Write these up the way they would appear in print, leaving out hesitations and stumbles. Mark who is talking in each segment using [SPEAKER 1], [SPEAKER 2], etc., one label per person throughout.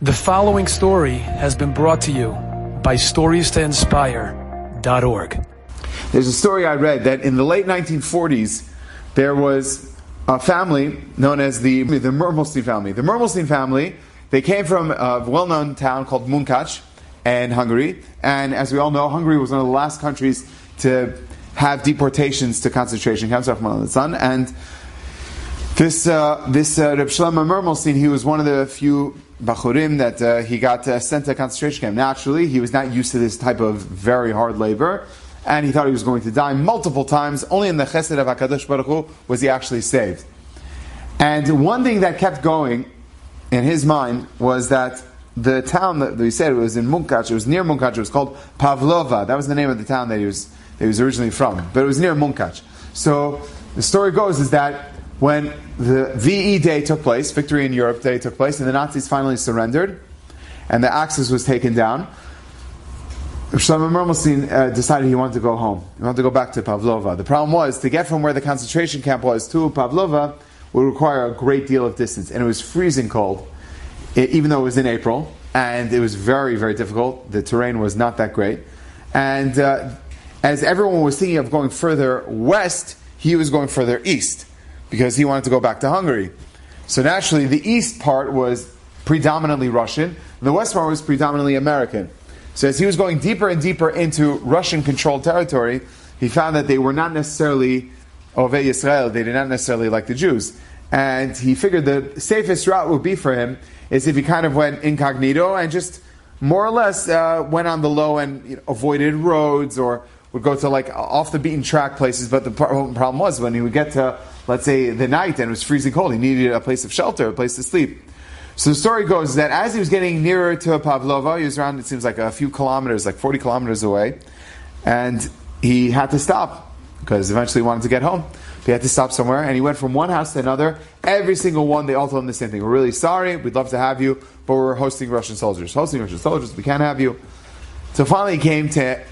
[SPEAKER 1] The following story has been brought to you by StoriesToInspire.org.
[SPEAKER 2] There's a story I read that in the late 1940s, there was a family known as the Mermelstein family. The Mermelstein family, they came from a well-known town called Munkac in Hungary. And as we all know, Hungary was one of the last countries to have deportations to concentration camps. And this Reb Shlomo Mermelstein, he was one of the few Bachurim that he got sent to a concentration camp. Naturally, he was not used to this type of very hard labor, and he thought he was going to die multiple times. Only in the Chesed of HaKadosh Baruch Hu was he actually saved. And one thing that kept going in his mind was that the town that we said it was in Munkac, it was near Munkac, it was called Pavlova. That was the name of the town that he was originally from, but it was near Munkac. So the story goes is that when the VE Day took place, Victory in Europe Day took place, and the Nazis finally surrendered, and the Axis was taken down, Shlomo Mermelstein decided he wanted to go home. He wanted to go back to Pavlova. The problem was, to get from where the concentration camp was to Pavlova would require a great deal of distance, and it was freezing cold, even though it was in April, and it was very, very difficult. The terrain was not that great. And as everyone was thinking of going further west, he was going further east, because he wanted to go back to Hungary. So naturally, the east part was predominantly Russian, and the west part was predominantly American. So as he was going deeper and deeper into Russian-controlled territory, he found that they were not necessarily Ovei Yisrael, they did not necessarily like the Jews. And he figured the safest route would be for him is if he kind of went incognito and just more or less went on the low and avoided roads or would go to like off the beaten track places. But the problem was when he would get to, let's say, the night and it was freezing cold, he needed a place of shelter, a place to sleep. So the story goes that as he was getting nearer to Pavlova, he was around, it seems like a few kilometers, like 40 kilometers away, and he had to stop because eventually he wanted to get home. He had to stop somewhere, and he went from one house to another. Every single one, they all told him the same thing. We're really sorry, we'd love to have you, but we're hosting Russian soldiers. We can't have you. So finally he came to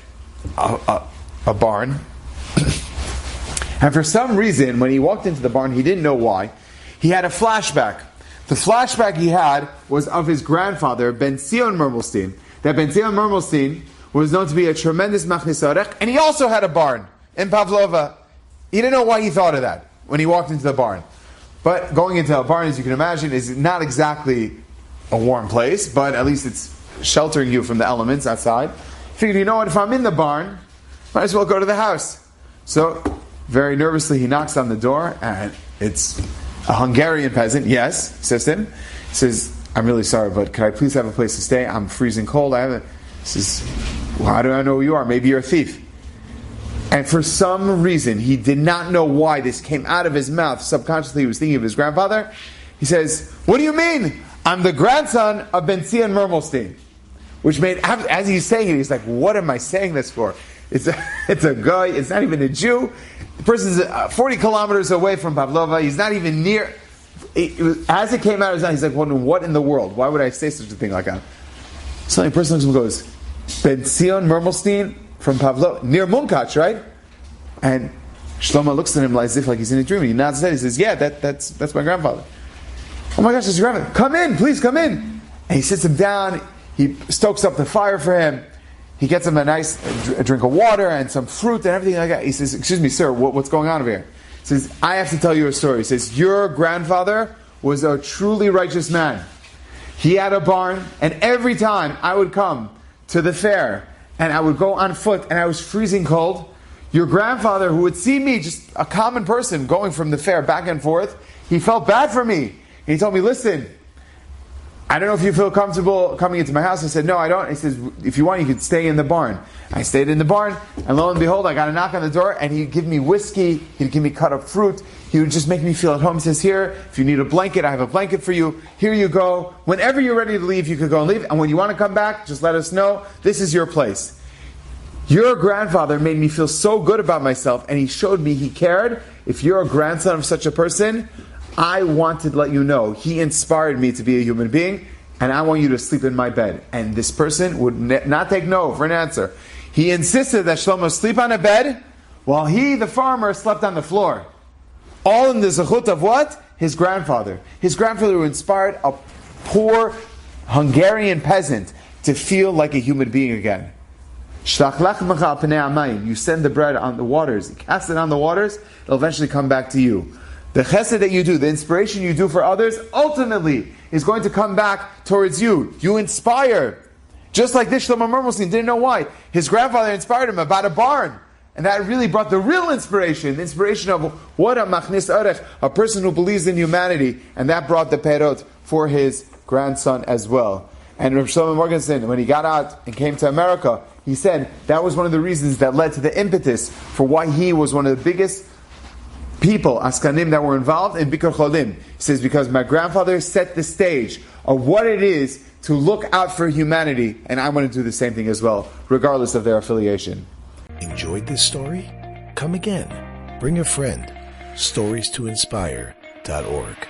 [SPEAKER 2] a barn. And for some reason, when he walked into the barn, he didn't know why, he had a flashback. The flashback he had was of his grandfather, Ben Zion Mermelstein. That Ben Zion Mermelstein was known to be a tremendous machnis orech, and he also had a barn in Pavlova. He didn't know why he thought of that when he walked into the barn. But going into a barn, as you can imagine, is not exactly a warm place, but at least it's sheltering you from the elements outside. He figured, you know what, if I'm in the barn, might as well go to the house. So, very nervously, he knocks on the door, and it's a Hungarian peasant. Yes, says to him. He says, I'm really sorry, but could I please have a place to stay? I'm freezing cold. He says, well, how do I know who you are? Maybe you're a thief. And for some reason, he did not know why this came out of his mouth. Subconsciously, he was thinking of his grandfather. He says, what do you mean? I'm the grandson of Ben Zion Mermelstein. Which made, as he's saying it, he's like, what am I saying this for? It's a guy, it's not even a Jew. The person's 40 kilometers away from Pavlova. He's not even near. As it came out of his mouth, he's like, what in the world? Why would I say such a thing like that? So the person looks at him and goes, Ben Zion Mermelstein from Pavlova, near Munkac, right? And Shlomo looks at him as if like he's in a dream. He nods his head. He says, yeah, that's my grandfather. Oh my gosh, that's your grandfather. Come in, please come in. And he sits him down. He stokes up the fire for him. He gets him a nice drink of water and some fruit and everything like that. He says, excuse me, sir, what's going on over here? He says, I have to tell you a story. He says, your grandfather was a truly righteous man. He had a barn, and every time I would come to the fair, and I would go on foot, and I was freezing cold, your grandfather, who would see me, just a common person, going from the fair back and forth, he felt bad for me. And he told me, listen, I don't know if you feel comfortable coming into my house. I said, no, I don't. He says, if you want, you could stay in the barn. I stayed in the barn, and lo and behold, I got a knock on the door, and he'd give me whiskey, he'd give me cut up fruit, he would just make me feel at home. He says, here, if you need a blanket, I have a blanket for you. Here you go. Whenever you're ready to leave, you could go and leave. And when you want to come back, just let us know. This is your place. Your grandfather made me feel so good about myself, and he showed me he cared. If you're a grandson of such a person, I want to let you know, he inspired me to be a human being, and I want you to sleep in my bed. And this person would not take no for an answer. He insisted that Shlomo sleep on a bed, while he, the farmer, slept on the floor. All in the zechut of what? His grandfather. His grandfather who inspired a poor Hungarian peasant to feel like a human being again. You send the bread on the waters, you cast it on the waters, it'll eventually come back to you. The chesed that you do, the inspiration you do for others, ultimately is going to come back towards you. You inspire. Just like this Shlomo Mermelstein didn't know why. His grandfather inspired him about a barn. And that really brought the real inspiration, the inspiration of what a machnis orech, a person who believes in humanity. And that brought the perot for his grandson as well. And Rabbi Shlomo Morgenstern, when he got out and came to America, he said that was one of the reasons that led to the impetus for why he was one of the biggest people, askanim, that were involved in Bikur Cholim. He says, because my grandfather set the stage of what it is to look out for humanity, and I want to do the same thing as well, regardless of their affiliation.
[SPEAKER 3] Enjoyed this story? Come again. Bring a friend. StoriesToInspire.org